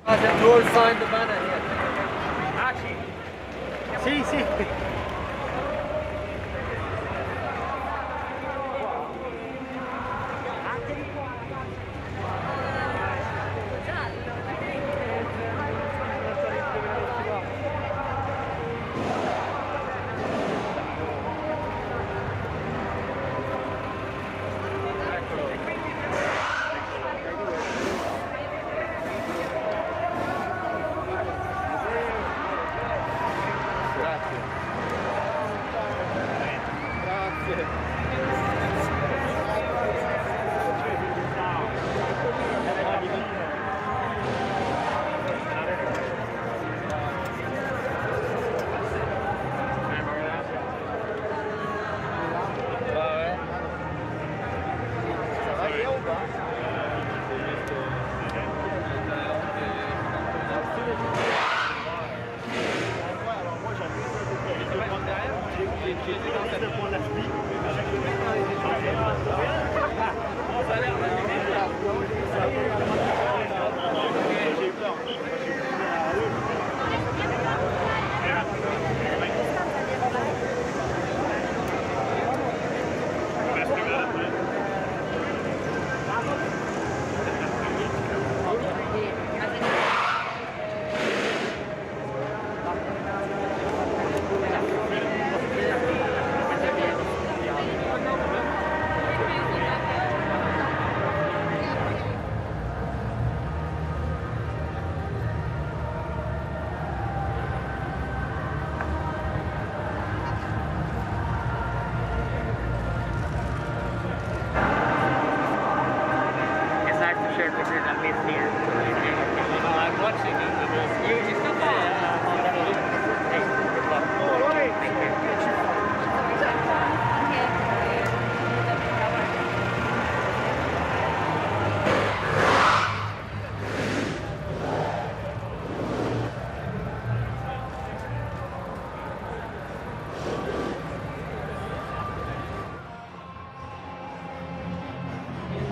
You will sign the banner here. Ah, sì. Sì, sì.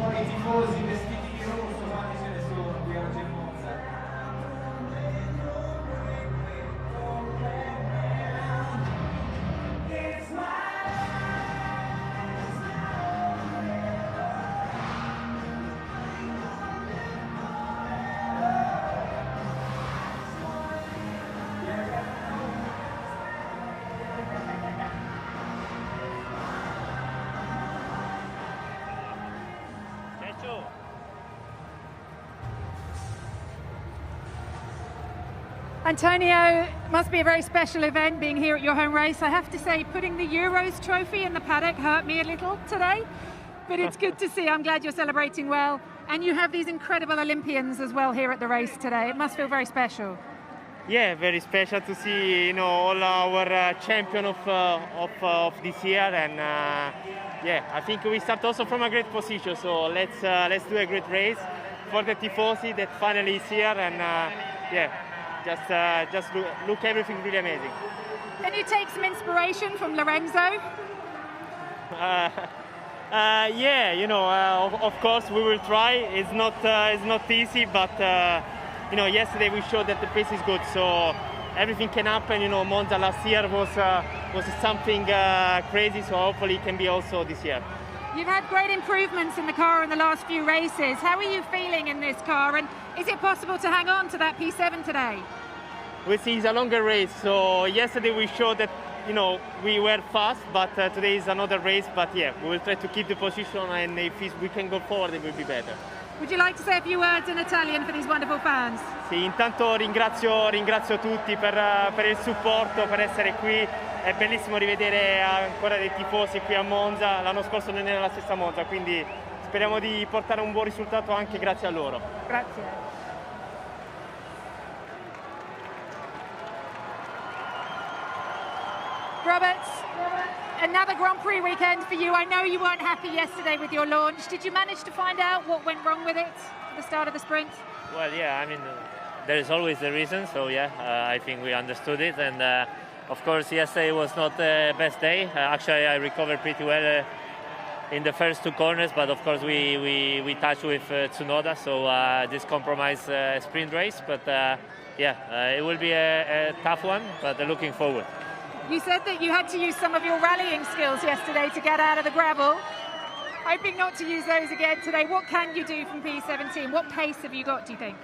I tifosi vestiti di rosso, quanti ce ne sono qui oggi a Monza? Antonio, must be a very special event being here at your home race. I have to say, putting the Euros trophy in the paddock hurt me a little today, but it's good to see. I'm glad you're celebrating well. And you have these incredible Olympians as well here at the race today. It must feel very special. Yeah, very special to see, all our champion of this year, and yeah, I think we start also from a great position. So let's do a great race for the tifosi that finally is here, and yeah, just look everything really amazing. Can you take some inspiration from Lorenzo? Yeah, of course we will try. It's not easy, but yesterday we showed that the pace is good, so everything can happen. Monza last year was something crazy, so hopefully it can be also this year. You've had great improvements in the car in the last few races. How are you feeling in this car, and is it possible to hang on to that P7 today? We see it's a longer race, so yesterday we showed that we were fast, but today is another race. But yeah, we will try to keep the position, and if we can go forward, it will be better. Would you like to say a few words in Italian for these wonderful fans? Sì, intanto ringrazio tutti per il supporto, per essere qui. È bellissimo rivedere ancora dei tifosi qui a Monza. L'anno scorso non era la stessa Monza, quindi speriamo di portare un buon risultato anche grazie a loro. Grazie. Roberts, another Grand Prix weekend for you. I know you weren't happy yesterday with your launch. Did you manage to find out what went wrong with it at the start of the sprint? Well, yeah, I mean, there is always a reason, so yeah, I think we understood it, and of course yesterday was not the best day. Actually, I recovered pretty well in the first two corners, but of course we touched with Tsunoda, so this compromise sprint race. But it will be a tough one, but looking forward. You said that you had to use some of your rallying skills yesterday to get out of the gravel. Hoping not to use those again today. What can you do from P17? What pace have you got, do you think?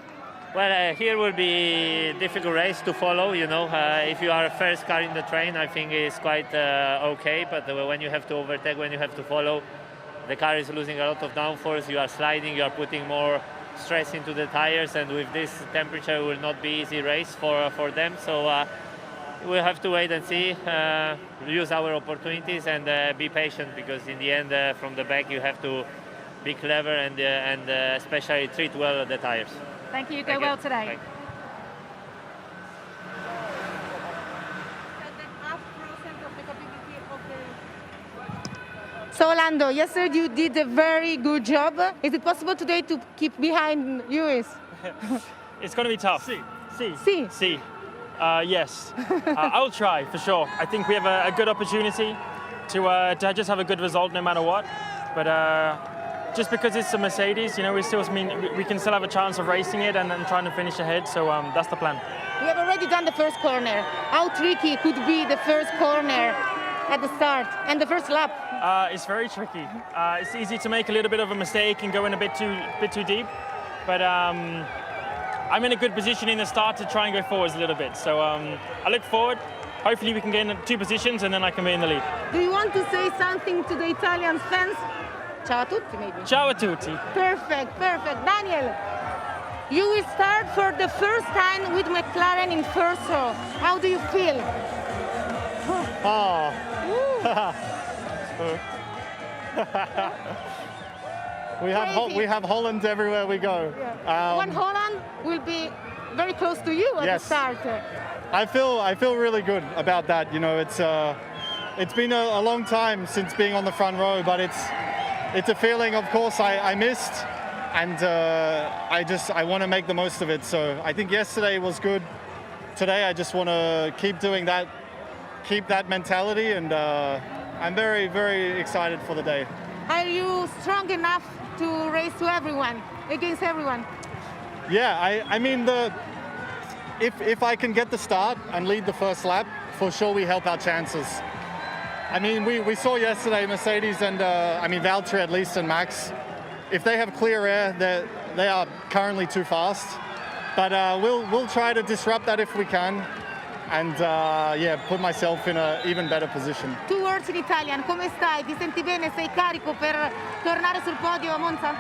Well, here will be a difficult race to follow, you know. If you are first car in the train, I think it's quite okay, but when you have to overtake, when you have to follow, the car is losing a lot of downforce, you are sliding, you are putting more stress into the tires, and with this temperature it will not be easy race for them. So we'll have to wait and see, use our opportunities and be patient, because in the end, from the back, you have to be clever and especially treat well the tires. Thank you. Go well today. Thanks. So Orlando, yesterday you did a very good job. Is it possible today to keep behind Lewis? It's going to be tough. See. Yes, I will try for sure. I think we have a good opportunity to just have a good result no matter what. But just because it's a Mercedes, you know, we can still have a chance of racing it and trying to finish ahead. So that's the plan. We have already done the first corner. How tricky could be the first corner at the start and the first lap? It's very tricky. It's easy to make a little bit of a mistake and go in a bit too deep. But I'm in a good position in the start to try and go forwards a little bit. So I look forward. Hopefully we can get in 2 positions and then I can be in the lead. Do you want to say something to the Italian fans? Ciao a tutti, maybe. Ciao a tutti. Perfect. Daniel, you will start for the first time with McLaren in first row. How do you feel? We have Holland everywhere we go. Yeah. One Holland will be very close to you at the start. I feel really good about that. You know, it's been a long time since being on the front row, but it's a feeling, of course, I missed, and I want to make the most of it. So I think yesterday was good. Today I just want to keep doing that, keep that mentality, and I'm very, very excited for the day. Are you strong enough to race to everyone, against everyone? Yeah, I mean, if I can get the start and lead the first lap, for sure we help our chances. I mean, we saw yesterday Mercedes and, Valtteri at least and Max, if they have clear air, they are currently too fast. But we'll try to disrupt that if we can, and put myself in an even better position. 2 words in Italian. Come stai? Ti senti bene? Sei carico per tornare sul podio a Monza?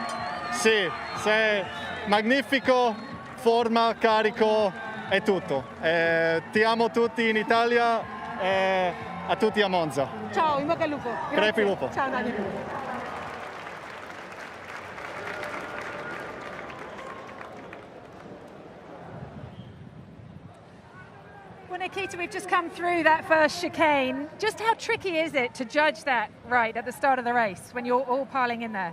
Sì, sei magnifico, forma, carico e tutto. Ti amo tutti in Italia e a tutti a Monza. Ciao, in bocca al lupo. Crepi il lupo. Ciao Daniel. Well, Nikita, we've just come through that first chicane. Just how tricky is it to judge that right at the start of the race when you're all piling in there?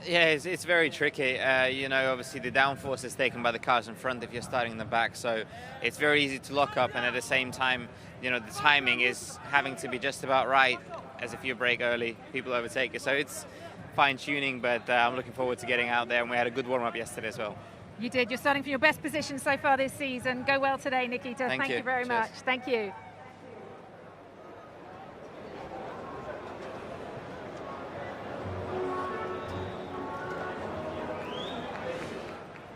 Yeah, it's very tricky. Obviously the downforce is taken by the cars in front if you're starting in the back, so it's very easy to lock up, and at the same time, the timing is having to be just about right, as if you brake early, people overtake you. So it's fine-tuning, but I'm looking forward to getting out there, and we had a good warm-up yesterday as well. You did. You're starting from your best position so far this season. Go well today, Nikita. Thank you. Very Cheers. much. Thank you.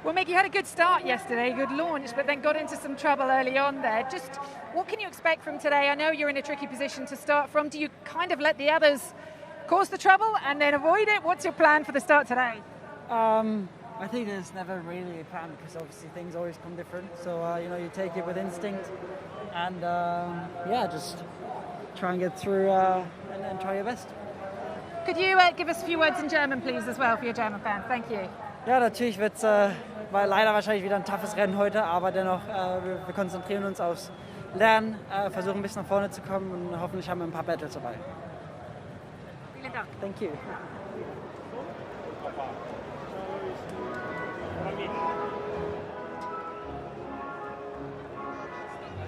Well, Mick, you had a good start yesterday, good launch, but then got into some trouble early on there. Just what can you expect from today? I know you're in a tricky position to start from. Do you kind of let the others cause the trouble and then avoid it? What's your plan for the start today? I think there's never really a plan, because obviously things always come different. So, you take it with instinct and, just try and get through and then try your best. Could you give us a few words in German, please, as well, for your German fans? Thank you. Ja, natürlich wird es leider wahrscheinlich wieder ein toughes Rennen heute, aber dennoch, wir konzentrieren uns aufs Lernen, versuchen ein bisschen nach vorne zu kommen und hoffentlich haben wir ein paar Battles dabei. Vielen Dank. Thank you. I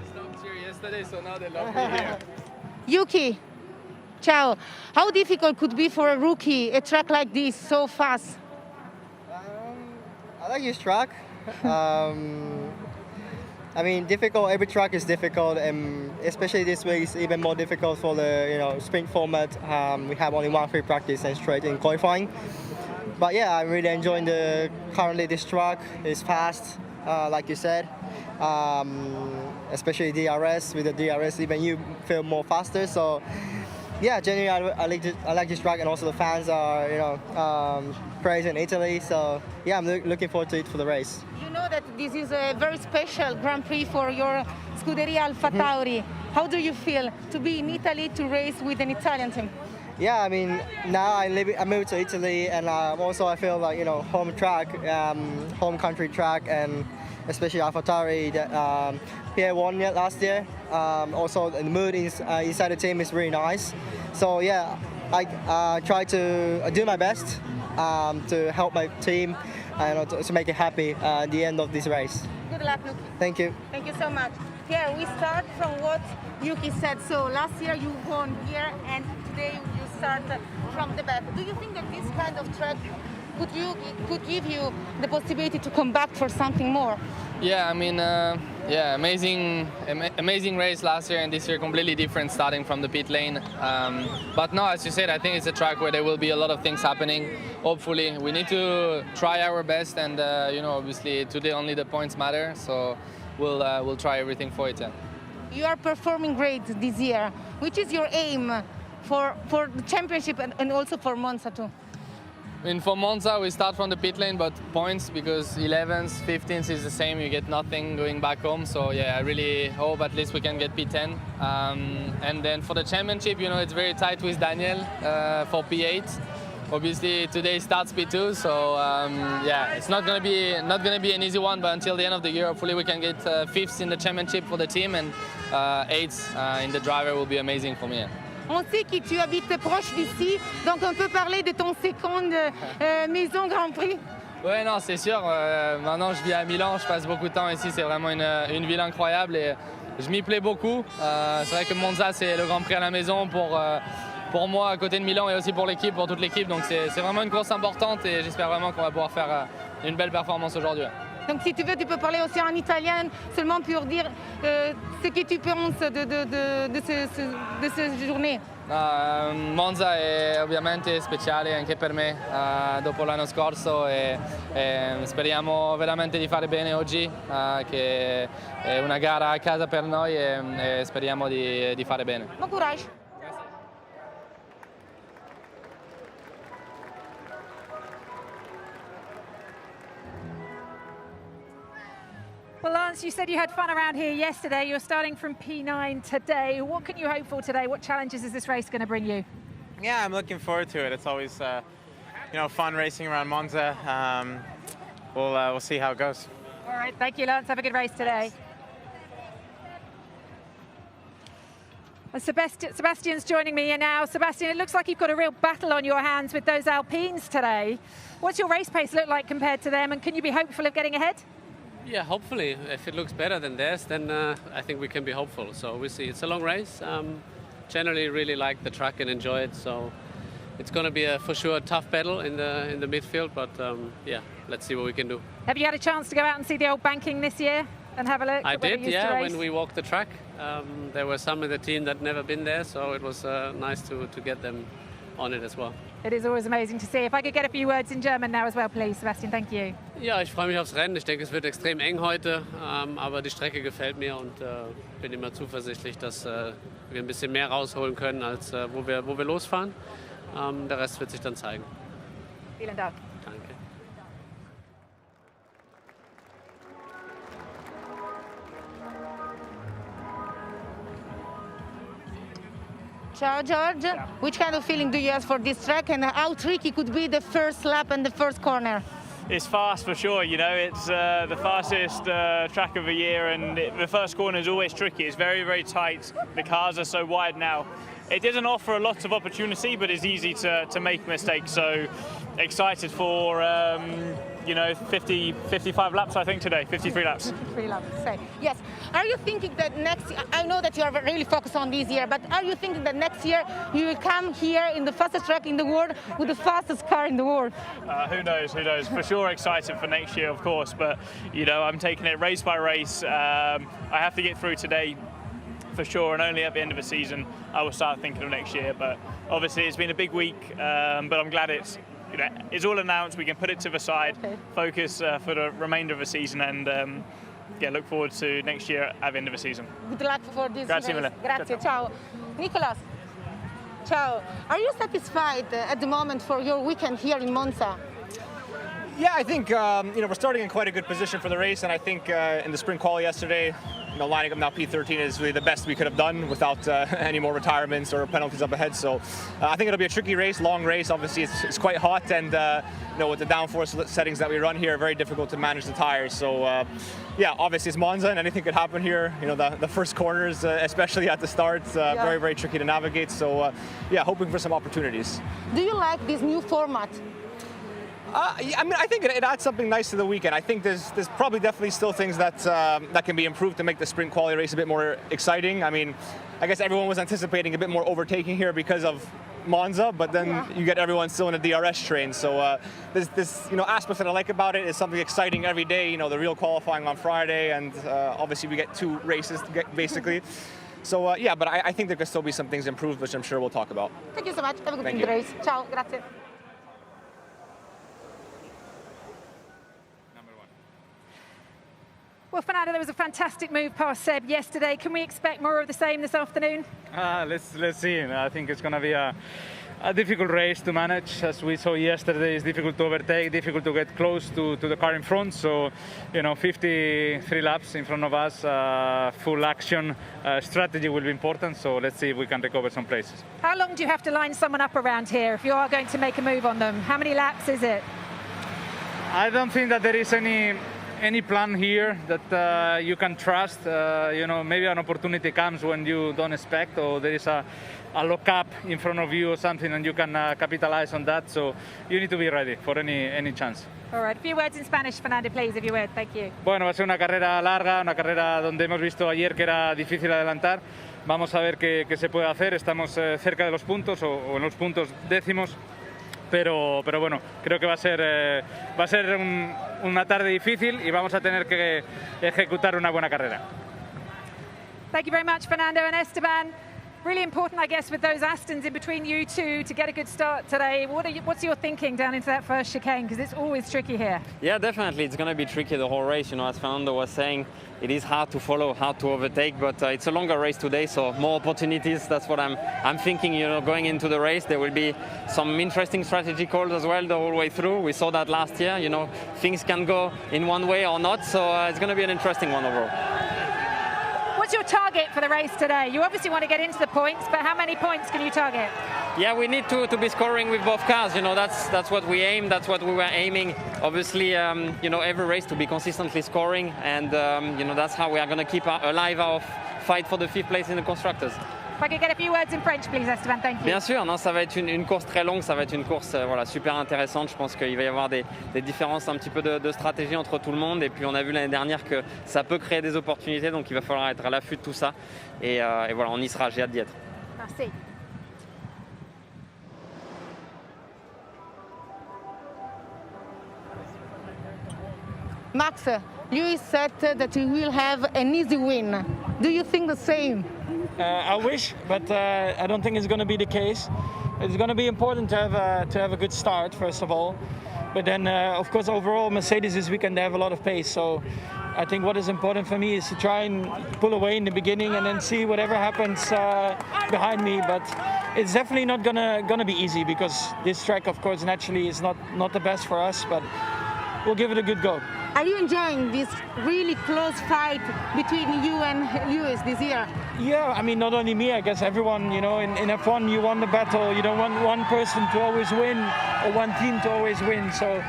stopped here yesterday, so now they love me here. Yuki, Ciao. How difficult could be for a rookie a track like this so fast? I like this track. I mean, difficult. Every track is difficult, and especially this week is even more difficult for the sprint format. We have only one free practice and straight in qualifying. But yeah, I'm really enjoying currently this track. It's fast, like you said. Especially DRS. With the DRS, even you feel more faster. So yeah, generally I like this track, and also the fans are praising Italy. So yeah, I'm looking forward to it for the race. You know that this is a very special Grand Prix for your Scuderia Alfa Tauri. How do you feel to be in Italy to race with an Italian team? Yeah, I mean, now I moved to Italy, and also I feel like home track, home country track, and especially AlphaTauri that Pierre won last year. Also, the mood inside the team is really nice. So yeah, I try to do my best to help my team and to make it happy at the end of this race. Good luck, Yuki. Thank you. Thank you so much. Pierre, we start from what Yuki said. So last year you won here, and today you start from the back. Do you think that this kind of track could give you the possibility to come back for something more? Yeah, I mean, amazing race last year, and this year completely different, starting from the pit lane. But no, as you said, I think it's a track where there will be a lot of things happening. Hopefully, we need to try our best, and obviously today only the points matter. So we'll try everything for it. Yeah. You are performing great this year. Which is your aim for the championship and also for Monza too? I mean, for Monza, we start from the pit lane, but points, because 11th, 15th is the same. You get nothing going back home. So yeah, I really hope at least we can get P10. And then for the championship, it's very tight with Daniel for P8. Obviously, today starts P2, so yeah, it's not gonna be an easy one. But until the end of the year, hopefully we can get 5th in the championship for the team, and 8th in the driver will be amazing for me. On sait que tu habites proche d'ici, donc on peut parler de ton seconde maison Grand Prix. Ouais, non, c'est sûr. Maintenant, je vis à Milan, je passe beaucoup de temps ici. C'est vraiment une ville incroyable et je m'y plais beaucoup. C'est vrai que Monza, c'est le Grand Prix à la maison pour moi à côté de Milan, et aussi pour l'équipe, pour toute l'équipe. Donc c'est vraiment une course importante, et j'espère vraiment qu'on va pouvoir faire une belle performance aujourd'hui. Donc si tu veux, tu peux parler aussi en italien, seulement pour dire ce que tu penses de cette journée. Monza è ovviamente speciale anche per me dopo l'anno scorso, e speriamo veramente di fare bene oggi, che è una gara a casa per noi, e speriamo di fare bene. Buon coraggio. Well, Lance, you said you had fun around here yesterday. You're starting from P9 today. What can you hope for today? What challenges is this race going to bring you? Yeah, I'm looking forward to it. It's always, fun racing around Monza. We'll see how it goes. All right, thank you, Lance. Have a good race today. Sebastian's joining me here now. Sebastian, it looks like you've got a real battle on your hands with those Alpines today. What's your race pace look like compared to them, and can you be hopeful of getting ahead? Yeah, hopefully. If it looks better than theirs, then I think we can be hopeful. So we'll see. It's a long race. Generally really like the track and enjoy it. So it's going to be for sure a tough battle in the midfield. But yeah, let's see what we can do. Have you had a chance to go out and see the old banking this year and have a look? I did, yeah, when we walked the track. There were some in the team that never been there, so it was nice to get them on it as well. It is always amazing to see. If I could get a few words in German now as well, please, Sebastian. Thank you. Ja, ich freue mich aufs Rennen. Ich denke, es wird extrem eng heute, aber die Strecke gefällt mir, und bin immer zuversichtlich, dass wir ein bisschen mehr rausholen können, als wo wir losfahren. Der Rest wird sich dann zeigen. Vielen Dank. Danke. Ciao, George. Yeah. Which kind of feeling do you have for this track, and how tricky could be the first lap and the first corner? It's fast for sure, it's the fastest track of the year, and the first corner is always tricky. It's very, very tight. The cars are so wide now. It doesn't offer a lot of opportunity, but it's easy to make mistakes. So excited for 50, 55 laps, I think, today, 53 laps. 53 laps, say. Yes. Are you thinking that next year, I know that you are really focused on this year, but are you thinking that next year you will come here in the fastest track in the world with the fastest car in the world? Who knows? For sure excited for next year, of course, but, I'm taking it race by race. I have to get through today, for sure, and only at the end of the season I will start thinking of next year. But obviously it's been a big week, but I'm glad it's all announced. We can put it to the side, focus for the remainder of the season, and look forward to next year at the end of the season. Good luck for this Grazie race. mille. Grazie, ciao. Nicolas, ciao. Are you satisfied at the moment for your weekend here in Monza? Yeah, I think we're starting in quite a good position for the race, and I think in the sprint quali yesterday, lining up now P13 is really the best we could have done without any more retirements or penalties up ahead. So I think it'll be a tricky race, long race. Obviously, it's quite hot, and with the downforce settings that we run here, very difficult to manage the tires. So obviously it's Monza, and anything could happen here. The first corners, especially at the start, very, very tricky to navigate. So hoping for some opportunities. Do you like this new format? I think it adds something nice to the weekend. I think there's probably definitely still things that can be improved to make the sprint quali race a bit more exciting. I guess everyone was anticipating a bit more overtaking here because of Monza, but then you get everyone still in a DRS train. So this aspect that I like about it is something exciting every day. The real qualifying on Friday, and obviously we get 2 races basically. So but I think there could still be some things improved, which I'm sure we'll talk about. Thank you so much. Have a Thank good you. race. Ciao, grazie. Well, Fernando, there was a fantastic move past Seb yesterday. Can we expect more of the same this afternoon? Let's see. I think it's going to be a difficult race to manage. As we saw yesterday, it's difficult to overtake, difficult to get close to the car in front. So, 53 laps in front of us, full action. Strategy will be important. So let's see if we can recover some places. How long do you have to line someone up around here if you are going to make a move on them? How many laps is it? I don't think that there is any plan here that you can trust. Maybe an opportunity comes when you don't expect, or there is a lock-up in front of you or something, and you can capitalize on that. So you need to be ready for any chance. All right, a few words in Spanish, Fernando, please, if you would. Thank you. Bueno, va a ser una carrera larga, una carrera donde hemos visto ayer que era difícil adelantar. Vamos a ver qué se puede hacer. Estamos cerca de los puntos o en los puntos décimos. Pero bueno, creo que va a ser una tarde difícil y vamos a tener que ejecutar una buena carrera. Thank you very much, Fernando and Esteban. Really important, I guess, with those Astons in between you two to get a good start today. What's your thinking down into that first chicane? Because it's always tricky here. Yeah, definitely. It's going to be tricky the whole race. As Fernando was saying, it is hard to follow, hard to overtake, but it's a longer race today, so more opportunities. That's what I'm thinking. Going into the race, there will be some interesting strategy calls as well the whole way through. We saw that last year. Things can go in one way or not, so it's going to be an interesting one overall. What's your target for the race today? You obviously want to get into the points, but how many points can you target? Yeah, we need to be scoring with both cars. That's what we aim. That's what we were aiming. Obviously, every race to be consistently scoring, and that's how we are going to keep alive our fight for the 5th place in the constructors. If I could get a few words in French, please, Esteban. Thank you. Bien sûr, ça va être une course très longue, ça va être une course super intéressante. Je pense qu'il va y avoir des différences un petit peu de stratégie entre tout le monde. Et puis on a vu l'année dernière que ça peut créer des opportunités, donc il va falloir être à l'affût de tout ça. Et voilà, on y sera, j'ai hâte d'y être. Merci. Max, Lewis said that he will have an easy win. Do you think the same? I wish, but I don't think it's going to be the case. It's going to be important to have a good start, first of all. But then, of course, overall, Mercedes this weekend, they have a lot of pace. So I think what is important for me is to try and pull away in the beginning and then see whatever happens behind me. But it's definitely not gonna be easy, because this track, of course, naturally is not the best for us. But we'll give it a good go. Are you enjoying this really close fight between you and Lewis this year? Yeah, I mean, not only me, I guess everyone, in F1 you won the battle. You don't want one person to always win or one team to always win. So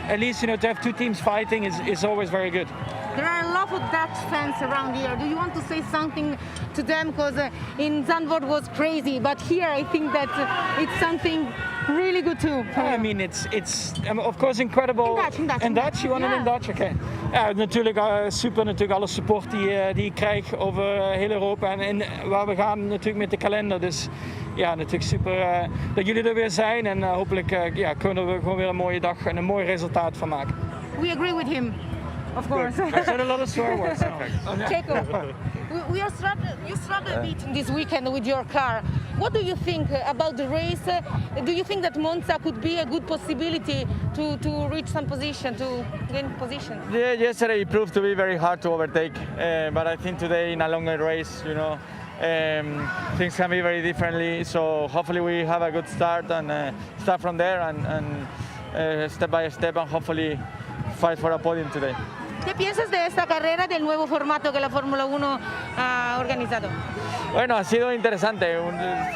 at least, to have 2 teams fighting is always very good. There are a lot of Dutch fans around here. Do you want to say something to them? Because in Zandvoort was crazy, but here I think that it's something really good too. I mean, it's of course incredible. In Dutch. You want it in Dutch? Oké. Ja, natuurlijk super natuurlijk alle support die ik krijg over heel Europa en waar we gaan natuurlijk met de kalender. Dus ja, natuurlijk super dat jullie er weer zijn en hopelijk kunnen we gewoon weer een mooie dag en een mooi resultaat van maken. We agree with him, of course. I said a lot of swear words. Checo, you struggled a bit this weekend with your car. What do you think about the race? Do you think that Monza could be a good possibility to reach some position, to gain position? Yeah, yesterday it proved to be very hard to overtake, but I think today in a longer race, things can be very differently. So hopefully we have a good start and start from there and step by step and hopefully fight for a podium today. ¿Qué piensas de esta carrera, del nuevo formato que la Fórmula 1 ha organizado? Bueno, ha sido interesante.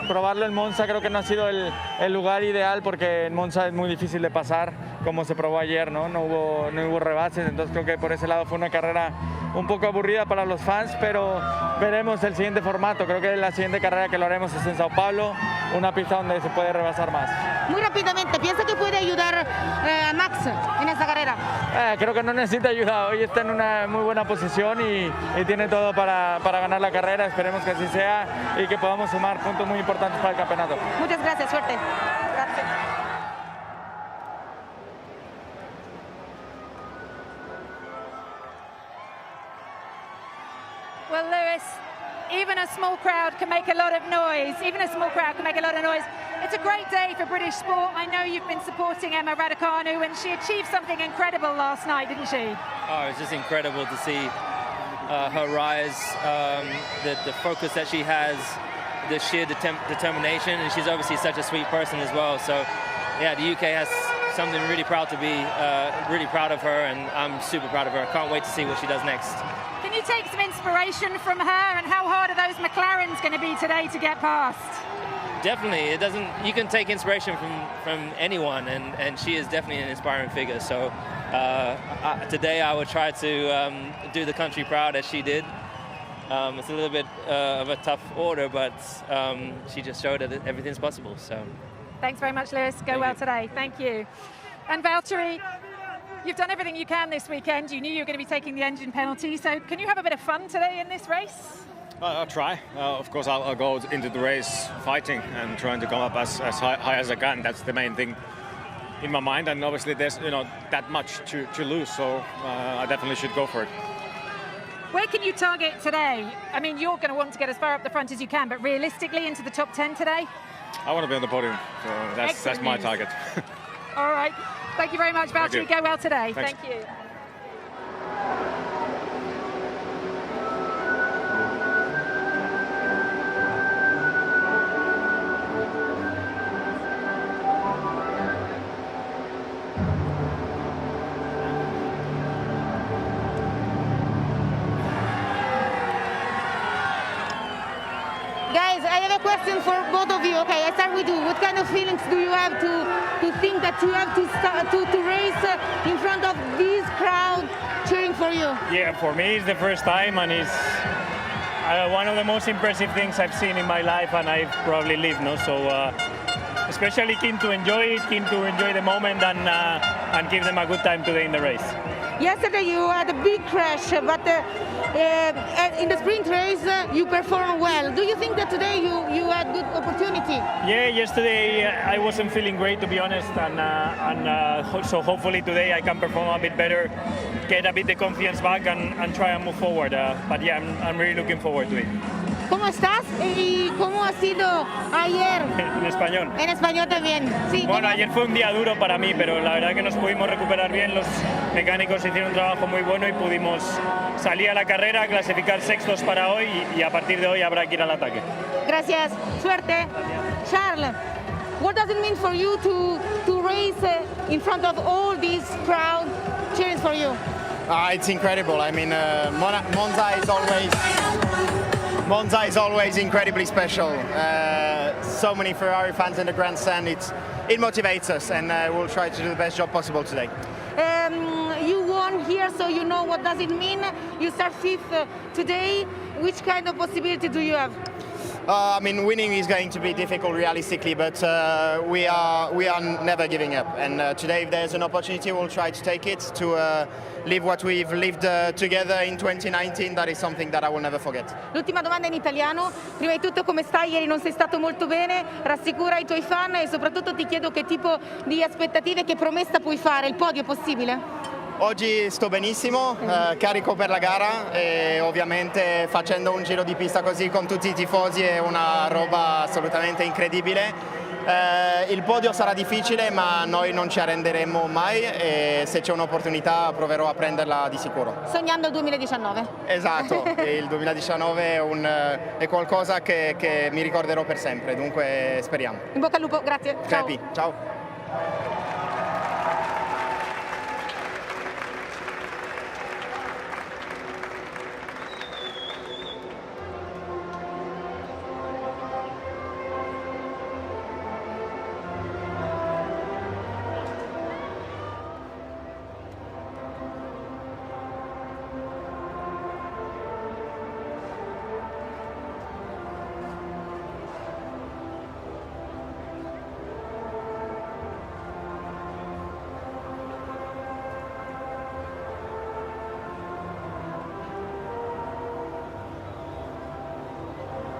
Probarlo en Monza creo que no ha sido el lugar ideal porque en Monza es muy difícil de pasar, como se probó ayer, ¿no? No hubo rebases, entonces creo que por ese lado fue una carrera un poco aburrida para los fans, pero veremos el siguiente formato. Creo que la siguiente carrera que lo haremos es en Sao Paulo, una pista donde se puede rebasar más. Muy rápidamente, ¿piensa que puede ayudar a Max en esta carrera? Creo que no necesita ayuda, hoy está en una muy buena posición y tiene todo para ganar la carrera, esperemos que así sea y que podamos sumar puntos muy importantes para el campeonato. Muchas gracias, suerte. Gracias. Well, Lewis, even a small crowd can make a lot of noise. It's a great day for British sport. I know you've been supporting Emma Raducanu, and she achieved something incredible last night, didn't she? Oh, it's just incredible to see her rise, the focus that she has, the sheer determination, and she's obviously such a sweet person as well. So, yeah, the UK has something really proud to be, really proud of her, and I'm super proud of her. Can't wait to see what she does next. Can you take some inspiration from her, and how hard are those McLarens going to be today to get past? Definitely, you can take inspiration from anyone, and she is definitely an inspiring figure. So today I would try to do the country proud as she did. It's a little bit of a tough order, but she just showed that everything's possible. So thanks very much, Lewis. Go well today. Thank you. And Valtteri, you've done everything you can this weekend. You knew you were going to be taking the engine penalty, so can you have a bit of fun today in this race? I'll try. Of course, I'll go into the race fighting and trying to come up as high as I can. That's the main thing in my mind. And obviously, there's that much to lose, so I definitely should go for it. Where can you target today? I mean, you're going to want to get as far up the front as you can, but realistically, into the top 10 today? I want to be on the podium, so that's my target. All right. Thank you very much, Valtteri. Go well today. Thanks. Thank you. Guys, I have a question for both of you. Okay, I start with you. What kind of feelings do you have to think that you have to race in front of this crowd cheering for you? Yeah, for me it's the first time, and it's one of the most impressive things I've seen in my life, and I've probably lived. No, so especially keen to enjoy it, keen to enjoy the moment, and give them a good time today in the race. Yesterday you had a big crash, but in the sprint race you performed well. Do you think that today you had good opportunity? Yeah, yesterday I wasn't feeling great, to be honest, and so hopefully today I can perform a bit better, get a bit the confidence back, and try and move forward. But yeah, I'm really looking forward to it. ¿Cómo estás? ¿Y cómo ha sido ayer? En español. En español también. Sí, bueno, ayer fue un día duro para mí, pero la verdad que nos pudimos recuperar bien. Los mecánicos hicieron un trabajo muy bueno y pudimos salir a la carrera, clasificar sextos para hoy y a partir de hoy habrá que ir al ataque. Gracias. Suerte. Charles, what does it mean for you to race in front of all this crowd cheering for you? It's incredible. I mean, Monza is always incredibly special. So many Ferrari fans in the grandstand. It motivates us, and we'll try to do the best job possible today. You won here, so you know what does it mean. You start fifth today. Which kind of possibility do you have? I mean, winning is going to be difficult realistically, but we are never giving up. And today, if there's an opportunity, we'll try to take it, to live what we've lived together in 2019. That is something that I will never forget. L'ultima domanda in italiano. Prima di tutto, come stai? Ieri non sei stato molto bene. Rassicura i tuoi fan e soprattutto ti chiedo che tipo di aspettative, che promessa puoi fare. Il podio è possibile? Oggi sto benissimo, carico per la gara e ovviamente facendo un giro di pista così con tutti i tifosi è una roba assolutamente incredibile. Il podio sarà difficile, ma noi non ci arrenderemo mai e se c'è un'opportunità proverò a prenderla di sicuro. Sognando il 2019. Esatto, il 2019 è qualcosa che mi ricorderò per sempre, dunque speriamo. In bocca al lupo, grazie. Ciao. Ciao.